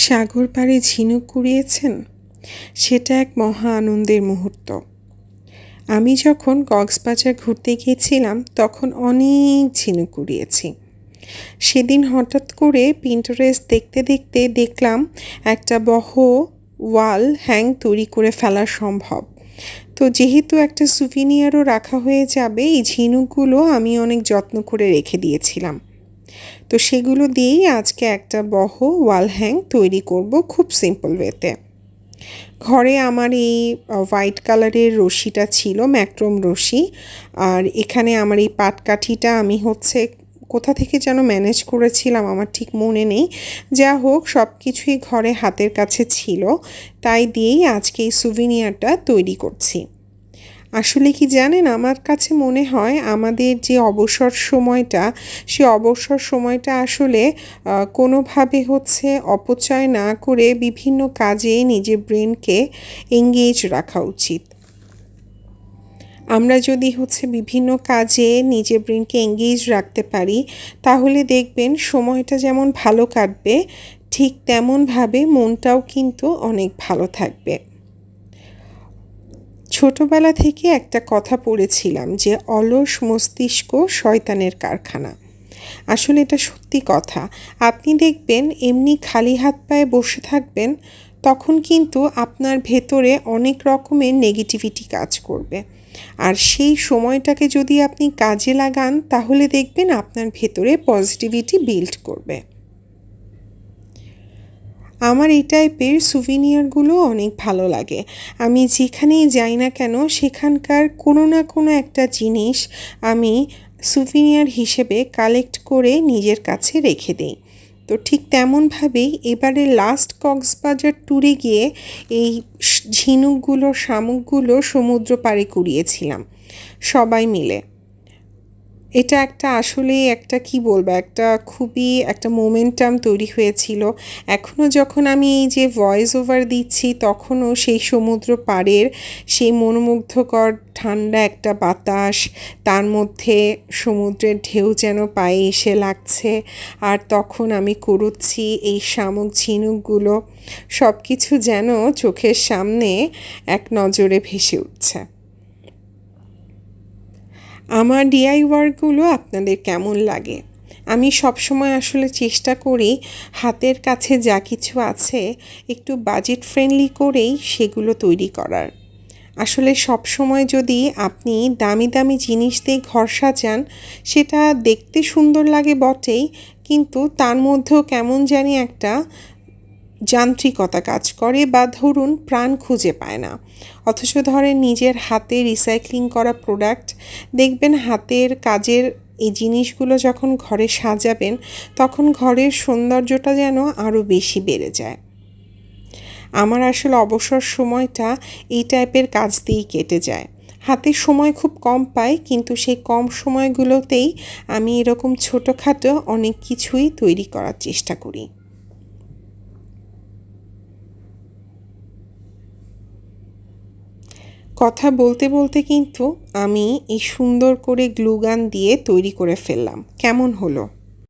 সাগর পাড়ে ঝিনুক কুড়িয়েছেন, সেটা এক মহা আনন্দের মুহূর্ত। আমি যখন কক্সবাজার ঘুরতে গিয়েছিলাম তখন অনেক ঝিনুক কুড়িয়েছি। সেদিন হঠাৎ করে পিন্টারেস্ট দেখতে দেখতে দেখলাম একটা ওয়াল হ্যাং তৈরি করে ফেলা সম্ভব। তো যেহেতু একটা সুভিনিয়ারও রাখা হয়ে যাবে, এই ঝিনুকগুলো আমি অনেক যত্ন করে রেখে দিয়েছিলাম। তো সেগুলো দিয়েই আজকে একটা ওয়াল হ্যাং তৈরি করব খুব সিম্পল ওয়েতে। ঘরে আমার এই হোয়াইট কালারের রশিটা ছিল, ম্যাক্রোম রশি। আর এখানে আমার এই পাটকাঠিটা আমি কোথা থেকে যেন ম্যানেজ করেছিলাম, আমার ঠিক মনে নেই। যা হোক, সব কিছুই ঘরে হাতের কাছে ছিল, তাই দিয়েই আজকে এই সুভিনিয়ারটা তৈরি করছি। আসলে কি জানেন, আমার কাছে মনে হয় আমাদের যে অবসর সময়টা, সে অবসর সময়টা আসলে কোনোভাবে অপচয় না করে বিভিন্ন কাজে নিজের ব্রেনকে এঙ্গেজ রাখা উচিত। আমরা যদি বিভিন্ন কাজে নিজের ব্রেনকে এঙ্গেজ রাখতে পারি, তাহলে দেখবেন সময়টা যেমন ভালো কাটবে, ঠিক তেমনভাবে মনটাও কিন্তু অনেক ভালো থাকবে। ছোটবেলা থেকে একটা কথা পড়েছিলাম যে অলস মস্তিষ্ক শয়তানের কারখানা। আসলে এটা সত্যি কথা। আপনি দেখবেন এমনি খালি হাত পায়ে বসে থাকবেন, তখন কিন্তু আপনার ভেতরে অনেক রকমের নেগেটিভিটি কাজ করবে। আর সেই সময়টাকে যদি আপনি কাজে লাগান, তাহলে দেখবেন আপনার ভেতরে পজিটিভিটি বিল্ড করবে। আমার এই টাইপের সুভিনিয়ারগুলো অনেক ভালো লাগে। আমি যেখানেই যাই না কেন, সেখানকার কোনো না কোনো একটা জিনিস আমি সুভিনিয়ার হিসেবে কালেক্ট করে নিজের কাছে রেখে দিই। তো ঠিক তেমনভাবেই এবারে লাস্ট কক্সবাজার ট্যুরে গিয়ে এই শামুকগুলো সমুদ্র পাড়ে কুড়িয়েছিলাম সবাই মিলে। এটা আসলেই কি বলবো, খুবই একটা মোমেন্টাম তৈরি হয়েছিল। এখনও যখন আমি এই যে ভয়েস ওভার দিচ্ছি, তখনও সেই সমুদ্র পাড়ের সেই মনোমুগ্ধকর ঠান্ডা একটা বাতাস, তার মধ্যে সমুদ্রের ঢেউ যেন পায়ে এসে লাগছে, আর তখন আমি কুড়োচ্ছি এই শামুক ঝিনুকগুলো, সব কিছু যেন চোখের সামনে এক নজরে ভেসে উঠছে। আমার ডিআই ওয়ার্কগুলো আপনাদের কেমন লাগে? আমি সবসময় আসলে চেষ্টা করি হাতের কাছে যা কিছু আছে একটু বাজেট ফ্রেন্ডলি করেই সেগুলো তৈরি করার। আসলে সবসময় যদি আপনি দামি দামি জিনিস দিয়ে ঘর সাজান, সেটা দেখতে সুন্দর লাগে বটেই, কিন্তু তার মধ্যেও কেমন জানি একটা যান্ত্রিকতা কাজ করে, বা ধরুন প্রাণ খুঁজে পায় না। অথচ ধরেন নিজের হাতে রিসাইক্লিং করা প্রোডাক্ট, দেখবেন হাতের কাজের এই জিনিসগুলো যখন ঘরে সাজাবেন, তখন ঘরের সৌন্দর্যটা যেন আরও বেশি বেড়ে যায়। আমার আসলে অবসর সময়টা এই টাইপের কাজ দিয়েই কেটে যায়। হাতে সময় খুব কম পাই, কিন্তু সেই কম সময়গুলোতেই আমি এরকম ছোটোখাটো অনেক কিছুই তৈরি করার চেষ্টা করি। কথা বলতে বলতে কিন্তু আমি এই সুন্দর করে গ্লু গান দিয়ে তৈরি করে ফেললাম। কেমন হলো?